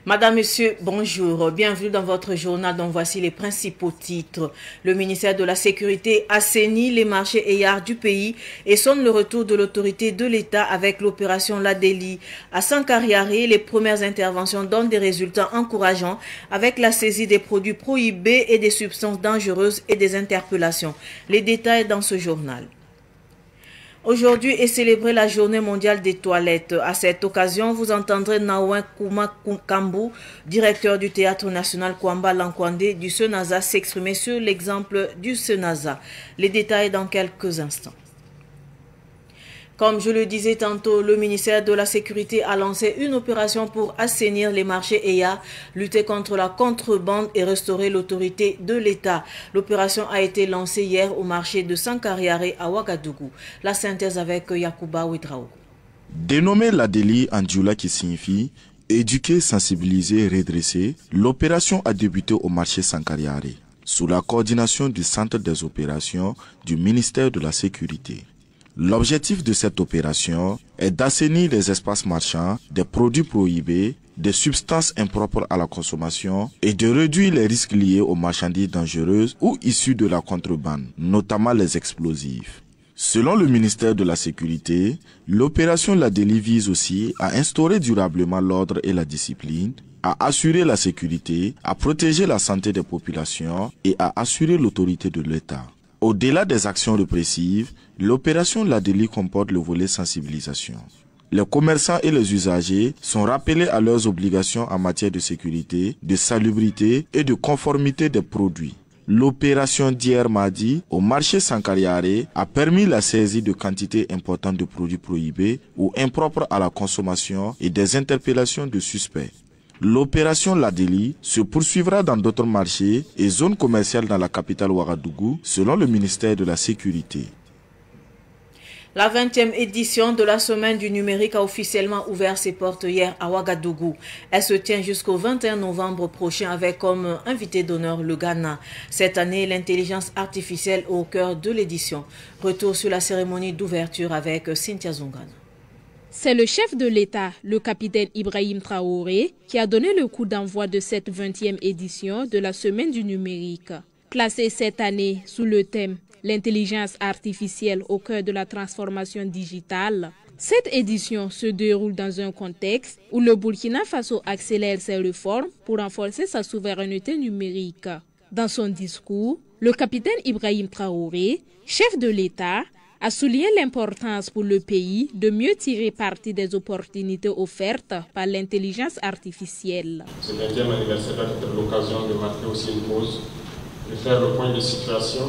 Madame, Monsieur, bonjour. Bienvenue dans votre journal dont voici les principaux titres. Le ministère de la Sécurité assainit les marchés œillards du pays et sonne le retour de l'autorité de l'État avec l'opération Ladeli. À Sankariari, les premières interventions donnent des résultats encourageants avec la saisie des produits prohibés et des substances dangereuses et des interpellations. Les détails dans ce journal. Aujourd'hui est célébrée la journée mondiale des toilettes. À cette occasion, vous entendrez Naouin Kouma Kambou, directeur du Théâtre National Kwamba Lankwandé du Senaza, s'exprimer sur l'exemple du Senaza. Les détails dans quelques instants. Comme je le disais tantôt, le ministère de la Sécurité a lancé une opération pour assainir les marchés œillards, lutter contre la contrebande et restaurer l'autorité de l'État. L'opération a été lancée hier au marché de Sankariari à Ouagadougou. La synthèse avec Yacouba Ouedraogo. Dénommée Ladeli en djoula qui signifie éduquer, sensibiliser, redresser, l'opération a débuté au marché Sankariari, sous la coordination du Centre des opérations du ministère de la Sécurité. L'objectif de cette opération est d'assainir les espaces marchands des produits prohibés, des substances impropres à la consommation et de réduire les risques liés aux marchandises dangereuses ou issues de la contrebande, notamment les explosifs. Selon le ministère de la Sécurité, l'opération Ladeli vise aussi à instaurer durablement l'ordre et la discipline, à assurer la sécurité, à protéger la santé des populations et à assurer l'autorité de l'État. Au-delà des actions répressives, l'opération Ladeli comporte le volet sensibilisation. Les commerçants et les usagers sont rappelés à leurs obligations en matière de sécurité, de salubrité et de conformité des produits. L'opération d'hier mardi au marché Sankariari a permis la saisie de quantités importantes de produits prohibés ou impropres à la consommation et des interpellations de suspects. L'opération Ladeli se poursuivra dans d'autres marchés et zones commerciales dans la capitale Ouagadougou, selon le ministère de la Sécurité. La 20e édition de la Semaine du numérique a officiellement ouvert ses portes hier à Ouagadougou. Elle se tient jusqu'au 21 novembre prochain avec comme invité d'honneur le Ghana. Cette année, l'intelligence artificielle au cœur de l'édition. Retour sur la cérémonie d'ouverture avec Cynthia Zongana. C'est le chef de l'État, le capitaine Ibrahim Traoré, qui a donné le coup d'envoi de cette 20e édition de la Semaine du numérique. Placée cette année sous le thème « L'intelligence artificielle au cœur de la transformation digitale », cette édition se déroule dans un contexte où le Burkina Faso accélère ses réformes pour renforcer sa souveraineté numérique. Dans son discours, le capitaine Ibrahim Traoré, chef de l'État, a souligné l'importance pour le pays de mieux tirer parti des opportunités offertes par l'intelligence artificielle. Ce 20e anniversaire doit être l'occasion de marquer aussi une pause, de faire le point de situation,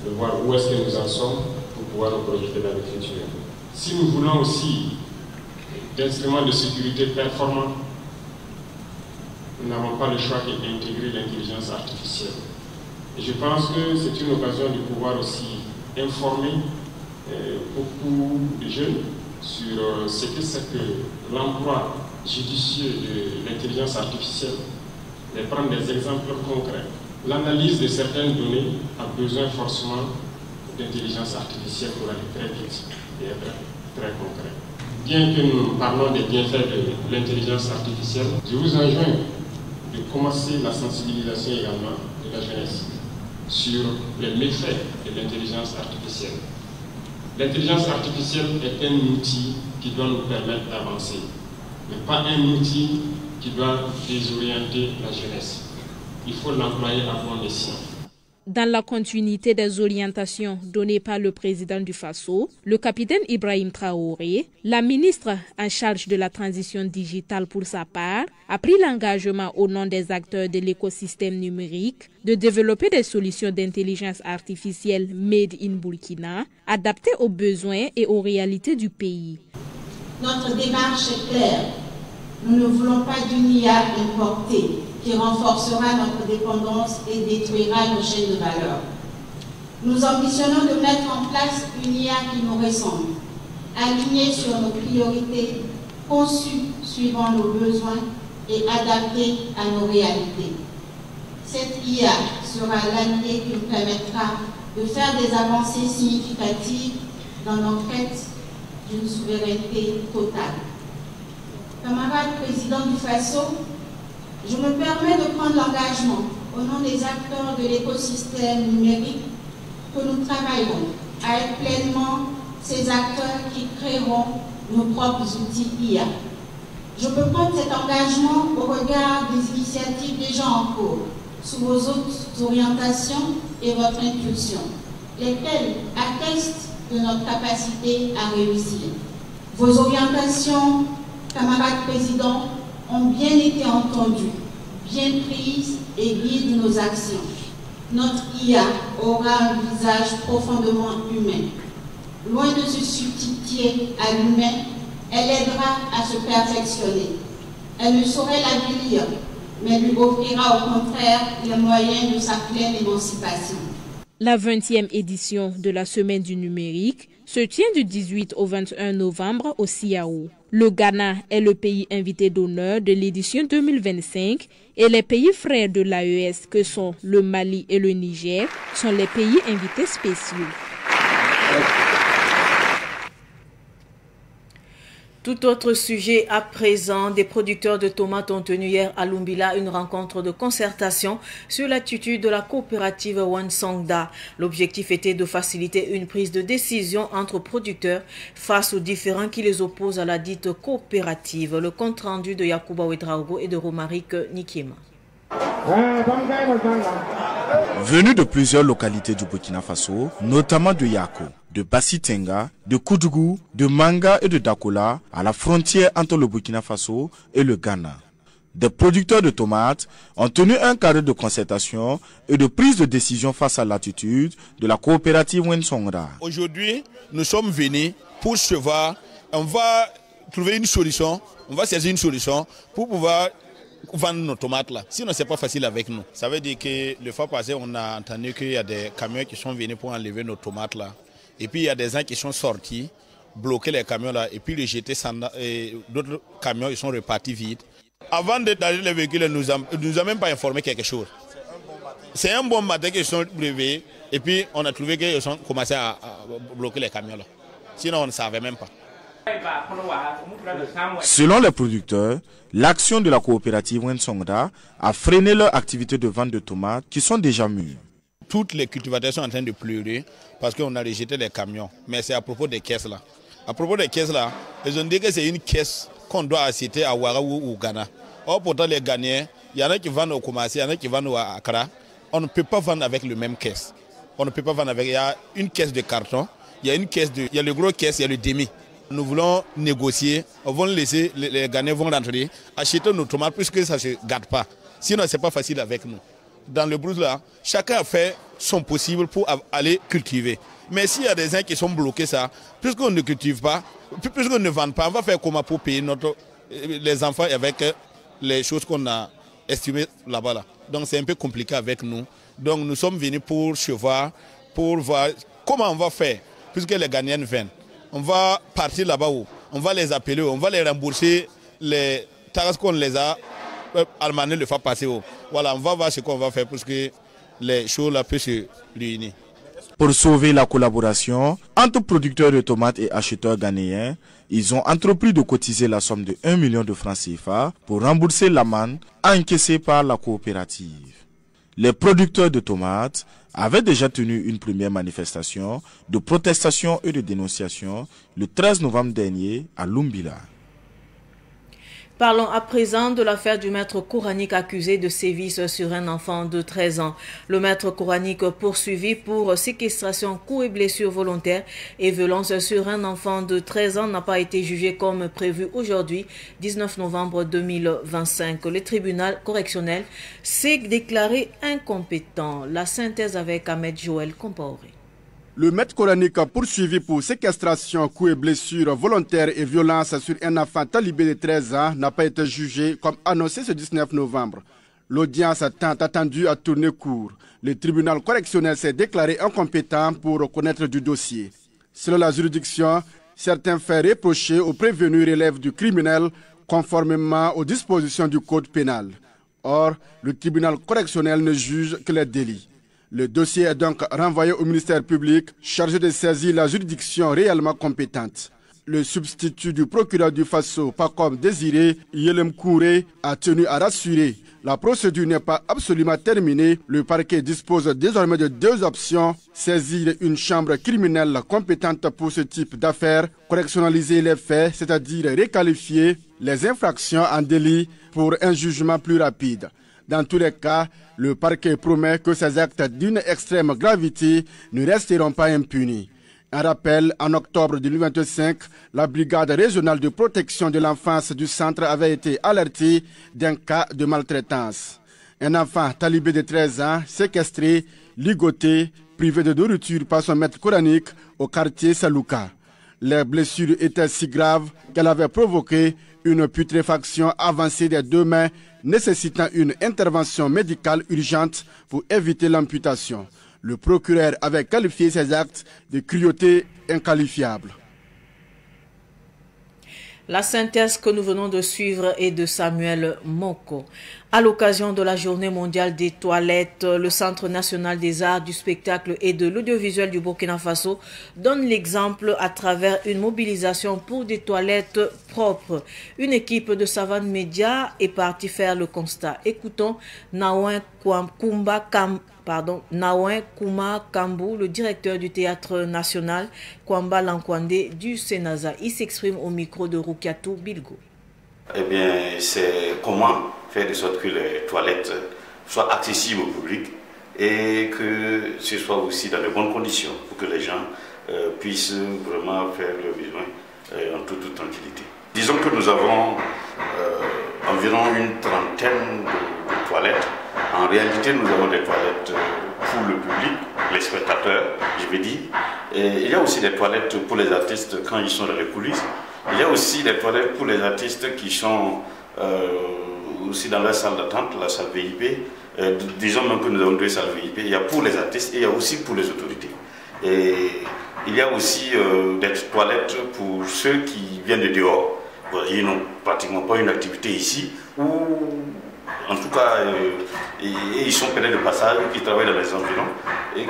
de voir où est-ce que nous en sommes pour pouvoir nous projeter dans le futur. Si nous voulons aussi d'instruments de sécurité performants, nous n'avons pas le choix d'intégrer l'intelligence artificielle. Et je pense que c'est une occasion de pouvoir aussi informer beaucoup de jeunes sur ce que c'est que l'emploi judicieux de l'intelligence artificielle, de prendre des exemples concrets. L'analyse de certaines données a besoin forcément d'intelligence artificielle pour aller très vite et être très concret. Bien que nous parlons des bienfaits de l'intelligence artificielle, je vous enjoins de commencer la sensibilisation également de la jeunesse sur les méfaits de l'intelligence artificielle. L'intelligence artificielle est un outil qui doit nous permettre d'avancer, mais pas un outil qui doit désorienter la jeunesse. Il faut l'employer à bon escient. Dans la continuité des orientations données par le président du Faso, le capitaine Ibrahim Traoré, la ministre en charge de la transition digitale pour sa part, a pris l'engagement au nom des acteurs de l'écosystème numérique de développer des solutions d'intelligence artificielle made in Burkina, adaptées aux besoins et aux réalités du pays. Notre démarche est claire. Nous ne voulons pas d'une IA importée qui renforcera notre dépendance et détruira nos chaînes de valeur. Nous ambitionnons de mettre en place une IA qui nous ressemble, alignée sur nos priorités, conçue suivant nos besoins et adaptée à nos réalités. Cette IA sera l'allié qui nous permettra de faire des avancées significatives dans notre quête d'une souveraineté totale. Camarades président du Faso, Je me permets de prendre l'engagement au nom des acteurs de l'écosystème numérique que nous travaillerons à être pleinement ces acteurs qui créeront nos propres outils IA. Je peux prendre cet engagement au regard des initiatives déjà en cours, sous vos autres orientations et votre impulsion, lesquelles attestent de notre capacité à réussir. Vos orientations, camarades présidents, ont bien été entendues, bien prises et guident nos actions. Notre IA aura un visage profondément humain. Loin de se substituer à l'humain, elle aidera à se perfectionner. Elle ne saurait l'avilir, mais lui offrira au contraire les moyens de sa pleine émancipation. La 20e édition de la Semaine du numérique se tient du 18 au 21 novembre au CIAO. Le Ghana est le pays invité d'honneur de l'édition 2025 et les pays frères de l'AES que sont le Mali et le Niger sont les pays invités spéciaux. Tout autre sujet à présent, des producteurs de tomates ont tenu hier à Lumbila une rencontre de concertation sur l'attitude de la coopérative Wansongda. L'objectif était de faciliter une prise de décision entre producteurs face aux différends qui les opposent à la dite coopérative. Le compte rendu de Yacouba Ouedraogo et de Romaric Nikiema. Venus de plusieurs localités du Burkina Faso, notamment de Yako, de Bassi-Tenga, de Koudougou, de Manga et de Dakola, à la frontière entre le Burkina Faso et le Ghana. Des producteurs de tomates ont tenu un cadre de concertation et de prise de décision face à l'attitude de la coopérative Wansongda. Aujourd'hui, nous sommes venus pour se voir, on va trouver une solution, on va saisir une solution pour pouvoir vendre nos tomates là. Sinon, c'est pas facile avec nous. Ça veut dire que le fois passé, on a entendu qu'il y a des camions qui sont venus pour enlever nos tomates là. Et puis, il y a des gens qui sont sortis, bloquer les camions là, et puis les jeter et d'autres camions, ils sont repartis vides. Avant d'aller les véhicules, nous a même pas informé quelque chose. C'est un bon matin qu'ils sont réveillés, et puis on a trouvé qu'ils ont commencé à bloquer les camions là. Sinon, on ne savait même pas. Selon les producteurs, l'action de la coopérative Wansongda a freiné leur activité de vente de tomates qui sont déjà mûres. Toutes les cultivateurs sont en train de pleurer parce qu'on a rejeté les camions. Mais c'est à propos des caisses là. À propos des caisses là, ils ont dit que c'est une caisse qu'on doit acheter à Ouagadougou ou au Ghana. Or pourtant les Ghanéens, il y en a qui vendent au Kumasi, il y en a qui vendent à Accra. On ne peut pas vendre avec le même caisse. On ne peut pas vendre avec. Il y a une caisse de carton, il y a une caisse il y a le gros caisse, il y a le demi. Nous voulons négocier, on va laisser, les Ghanéens vont rentrer, acheter nos tomates puisque ça ne se gâte pas. Sinon, ce n'est pas facile avec nous. Dans le brousse là, chacun a fait son possible pour aller cultiver. Mais s'il y a des gens qui sont bloqués ça, puisqu'on ne cultive pas, puisqu'on ne vend pas, on va faire comment pour payer les enfants avec les choses qu'on a estimées là-bas. Là. Donc c'est un peu compliqué avec nous. Donc nous sommes venus pour se voir, pour voir comment on va faire, puisque les Ghanéens viennent. On va partir là-bas où on va les appeler, on va les rembourser les taxes qu'on les a almané le fois passé. Voilà, on va voir ce qu'on va faire pour que les choses là puissent se réunir. Pour sauver la collaboration entre producteurs de tomates et acheteurs ghanéens, ils ont entrepris de cotiser la somme de 1 million de francs CFA pour rembourser l'amende encaissée par la coopérative. Les producteurs de tomates avaient déjà tenu une première manifestation de protestation et de dénonciation le 13 novembre dernier à Lumbila. Parlons à présent de l'affaire du maître coranique accusé de sévices sur un enfant de 13 ans. Le maître coranique poursuivi pour séquestration, coups et blessures volontaires et violence sur un enfant de 13 ans n'a pas été jugé comme prévu aujourd'hui, 19 novembre 2025. Le tribunal correctionnel s'est déclaré incompétent. La synthèse avec Ahmed Joël Compaoré. Le maître coranique poursuivi pour séquestration, coups et blessures volontaires et violence sur un enfant talibé de 13 ans n'a pas été jugé comme annoncé ce 19 novembre. L'audience tant attendue a tourné court. Le tribunal correctionnel s'est déclaré incompétent pour connaître du dossier. Selon la juridiction, certains faits reprochés aux prévenus relèvent du criminel conformément aux dispositions du code pénal. Or, le tribunal correctionnel ne juge que les délits. Le dossier est donc renvoyé au ministère public chargé de saisir la juridiction réellement compétente. Le substitut du procureur du Faso, Pacom Désiré Yelem Kouré, a tenu à rassurer. La procédure n'est pas absolument terminée. Le parquet dispose désormais de 2 options. Saisir une chambre criminelle compétente pour ce type d'affaires, correctionnaliser les faits, c'est-à-dire requalifier les infractions en délit pour un jugement plus rapide. Dans tous les cas, le parquet promet que ces actes d'une extrême gravité ne resteront pas impunis. Un rappel, en octobre 2025, la brigade régionale de protection de l'enfance du centre avait été alertée d'un cas de maltraitance. Un enfant talibé de 13 ans, séquestré, ligoté, privé de nourriture par son maître coranique au quartier Salouka. Les blessures étaient si graves qu'elle avait provoqué une putréfaction avancée des 2 mains, nécessitant une intervention médicale urgente pour éviter l'amputation. Le procureur avait qualifié ces actes de cruauté inqualifiable. La synthèse que nous venons de suivre est de Samuel Moko. À l'occasion de la Journée mondiale des toilettes, le Centre national des arts, du spectacle et de l'audiovisuel du Burkina Faso donne l'exemple à travers une mobilisation pour des toilettes propres. Une équipe de Savane Média est partie faire le constat. Écoutons Naouin Kouma Kambou, le directeur du Théâtre national, Kwamba Lankwande du Sénaza. Il s'exprime au micro de Rukiatou Bilgo. Eh bien, c'est comment faire de sorte que les toilettes soient accessibles au public et que ce soit aussi dans de bonnes conditions pour que les gens puissent vraiment faire leurs besoins en toute tranquillité. Disons que nous avons environ une trentaine de toilettes. En réalité, nous avons des toilettes pour le public, les spectateurs, je vais dire. Et il y a aussi des toilettes pour les artistes quand ils sont dans les coulisses. Il y a aussi des toilettes pour les artistes qui sont aussi dans la salle d'attente, la salle VIP. Disons même que nous avons 2 salles VIP. Il y a pour les artistes et il y a aussi pour les autorités. Et il y a aussi des toilettes pour ceux qui viennent de dehors. Ils n'ont pratiquement pas une activité ici, ou en tout cas, ils sont peut-être de passage, qui travaillent dans les environs et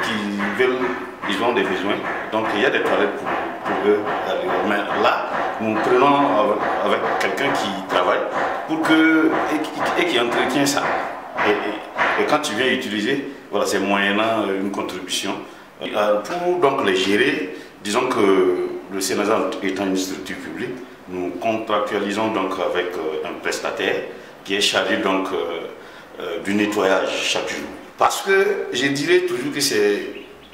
ils ont des besoins. Donc il y a des toilettes pour eux. Mais là, nous prenons avec quelqu'un qui travaille et qui entretient ça. Et quand tu viens utiliser, voilà, c'est moyennant une contribution. Pour donc les gérer, disons que le Sénaza étant une structure publique, nous contractualisons donc avec un prestataire qui est chargé donc du nettoyage chaque jour. Parce que je dirais toujours que c'est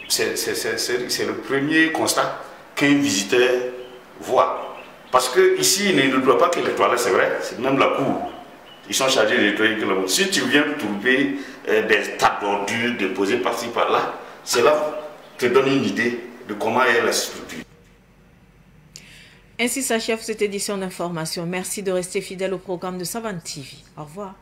le premier constat qu'un visiteur voit. Parce qu'ici, il ne nettoie pas que les toilettes, c'est vrai, c'est même la cour. Ils sont chargés de nettoyer que la cour. Si tu viens trouver des tas d'ordures déposées par-ci, par-là, cela te donne une idée de comment est la structure. Ainsi s'achève cette édition d'information. Merci de rester fidèle au programme de Savane TV. Au revoir.